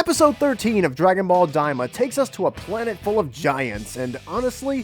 Episode 13 of Dragon Ball Daima takes us to a planet full of giants, and honestly,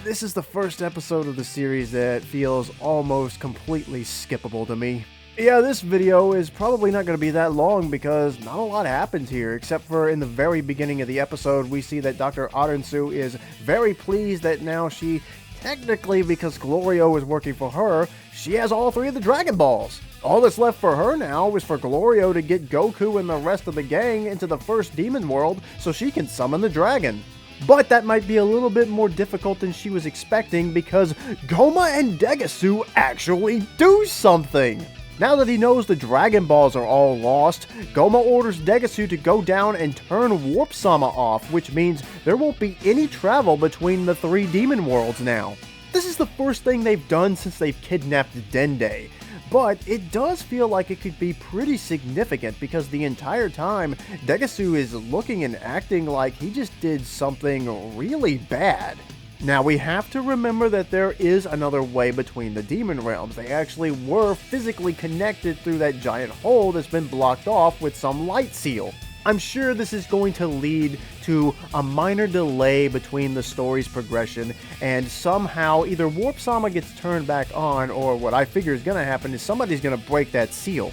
this is the first episode of the series that feels almost completely skippable to me. Yeah, this video is probably not going to be that long because not a lot happens here, except for in the very beginning of the episode we see that Dr. Arensu is very pleased that now she, technically because Glorio is working for her, she has all three of the Dragon Balls. All that's left for her now is for Glorio to get Goku and the rest of the gang into the first demon world so she can summon the dragon. But that might be a little bit more difficult than she was expecting because Goma and Degasu actually do something! Now that he knows the Dragon Balls are all lost, Goma orders Degasu to go down and turn Warp Sama off, which means there won't be any travel between the three demon worlds now. This is the first thing they've done since they've kidnapped Dende. But it does feel like it could be pretty significant because the entire time, Degasu is looking and acting like he just did something really bad. Now we have to remember that there is another way between the demon realms. They actually were physically connected through that giant hole that's been blocked off with some light seal. I'm sure this is going to lead to a minor delay between the story's progression, and somehow either Warp Sama gets turned back on, or what I figure is going to happen is somebody's going to break that seal.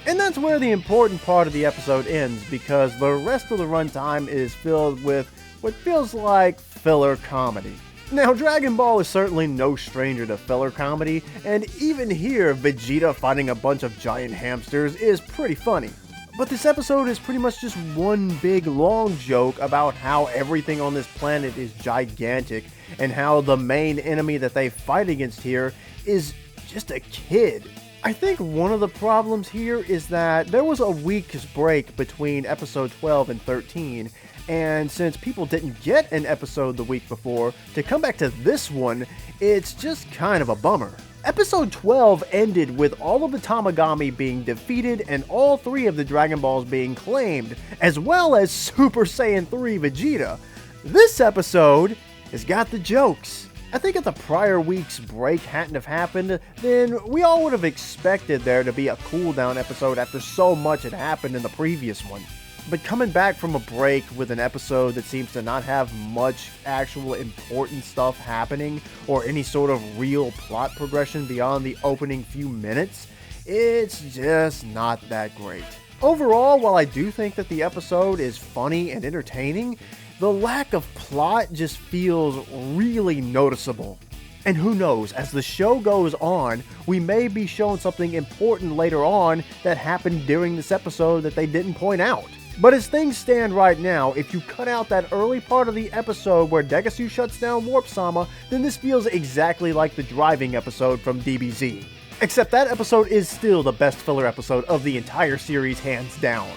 And that's where the important part of the episode ends, because the rest of the runtime is filled with what feels like filler comedy. Now, Dragon Ball is certainly no stranger to filler comedy, and even here, Vegeta fighting a bunch of giant hamsters is pretty funny. But this episode is pretty much just one big long joke about how everything on this planet is gigantic and how the main enemy that they fight against here is just a kid. I think one of the problems here is that there was a week's break between episode 12 and 13, and since people didn't get an episode the week before, to come back to this one, it's just kind of a bummer. Episode 12 ended with all of the Tamagami being defeated and all three of the Dragon Balls being claimed, as well as Super Saiyan 3 Vegeta. This episode has got the jokes. I think if the prior week's break hadn't have happened, then we all would have expected there to be a cooldown episode after so much had happened in the previous one. But coming back from a break with an episode that seems to not have much actual important stuff happening or any sort of real plot progression beyond the opening few minutes, it's just not that great. Overall, while I do think that the episode is funny and entertaining, the lack of plot just feels really noticeable. And who knows, as the show goes on, we may be shown something important later on that happened during this episode that they didn't point out. But as things stand right now, if you cut out that early part of the episode where Degasu shuts down Warp Sama, then this feels exactly like the driving episode from DBZ. Except that episode is still the best filler episode of the entire series, hands down.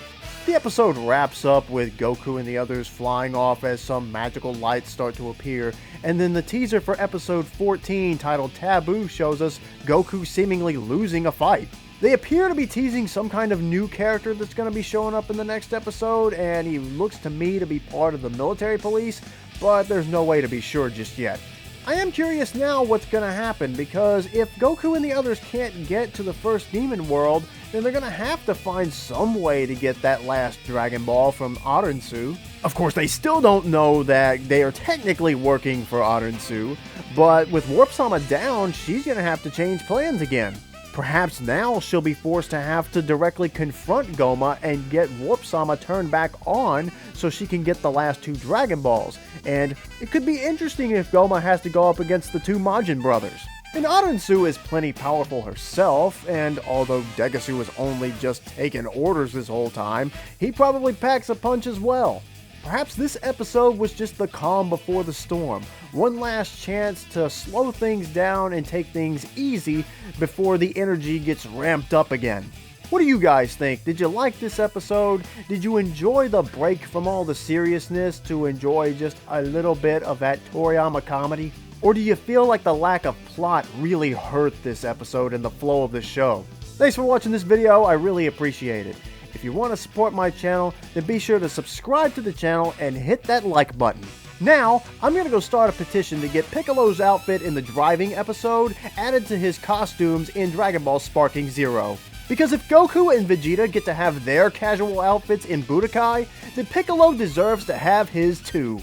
The episode wraps up with Goku and the others flying off as some magical lights start to appear, and then the teaser for episode 14 titled Taboo shows us Goku seemingly losing a fight. They appear to be teasing some kind of new character that's going to be showing up in the next episode, and he looks to me to be part of the military police, but there's no way to be sure just yet. I am curious now what's going to happen, because if Goku and the others can't get to the first demon world, then they're going to have to find some way to get that last Dragon Ball from Arensu. Of course, they still don't know that they are technically working for Arensu, but with Warp Sama down, she's going to have to change plans again. Perhaps now she'll be forced to have to directly confront Goma and get Warp Sama turned back on so she can get the last two Dragon Balls. And it could be interesting if Goma has to go up against the two Majin brothers. And Arensu is plenty powerful herself, and although Degasu was only just taking orders this whole time, he probably packs a punch as well. Perhaps this episode was just the calm before the storm. One last chance to slow things down and take things easy before the energy gets ramped up again. What do you guys think? Did you like this episode? Did you enjoy the break from all the seriousness to enjoy just a little bit of that Toriyama comedy? Or do you feel like the lack of plot really hurt this episode and the flow of the show? Thanks for watching this video, I really appreciate it. If you want to support my channel, then be sure to subscribe to the channel and hit that like button. Now, I'm going to go start a petition to get Piccolo's outfit in the driving episode added to his costumes in Dragon Ball Sparking Zero. Because if Goku and Vegeta get to have their casual outfits in Budokai, then Piccolo deserves to have his too.